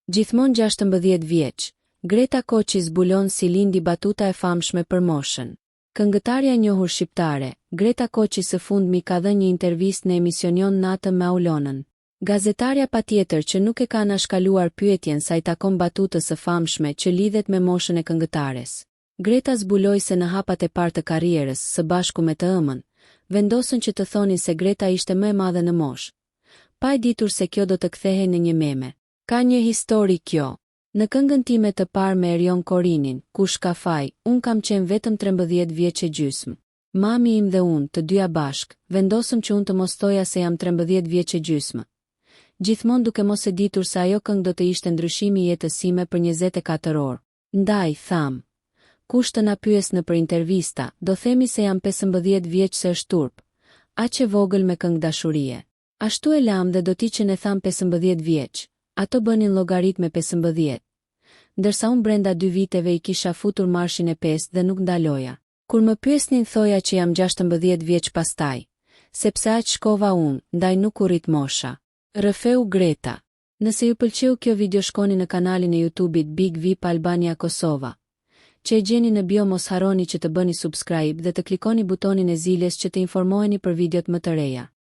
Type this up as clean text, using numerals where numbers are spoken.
Gjithmonë 16 vjeç, Greta Koçi zbulon si lindi batuta e famshme për moshën. Këngëtarja e njohur shqiptare, Greta Koçi së fundmi ka dhënë një intervistë në emisionin Natë me Aulonën. Gazetarja patjetër që nuk e ka anashkaluar pyetjen sa i takon batutës së famshme që lidhet me moshën e këngëtares. Greta zbuloi se në hapat e parë të karrierës, së bashku me të ëmën, vendosën që të thonin se Greta ishte më e madhe në moshë, pa e ditur se kjo do të kthehej në një meme. Ka një histori kjo. Në këngën time të parë me Erion Korinin, Kush ka faj, unë kam qenë vetëm 13 vjeç e gjysmë. Mami im dhe unë, të dyja bashk, vendosëm që unë të mos thoja se jam 13 vjeç e gjysmë. Gjithmonë duke mos e ditur se ajo këngë do të ishte ndryshimi i jetës sime për 24 orë. Ndaj, tham. Kush të na pyes në për intervista, do themi se jam 15 vjeç se është turp. Aq e vogël me këngë dashurie. Ashtu e lam dhe do t'i që ne tham 15 vjeç. Ato bënin llogarit me 15. Ndërsa unë brenda 2 viteve i kisha futur marshin e 5 dhe nuk ndaloja. Kur më pyesnin thoja që jam 16 vjeç pastaj, sepse aq shkova unë, ndaj nuk u rrit mosha. Rrëfeu Greta. Nëse ju pëlqeu kjo video shkoni në kanalin e YouTube-it Big VIP Albania Kosova, që e gjeni në bio. Mos harroni që të bëni subscribe dhe të klikoni butonin e ziljes që të informoheni për videot më të reja.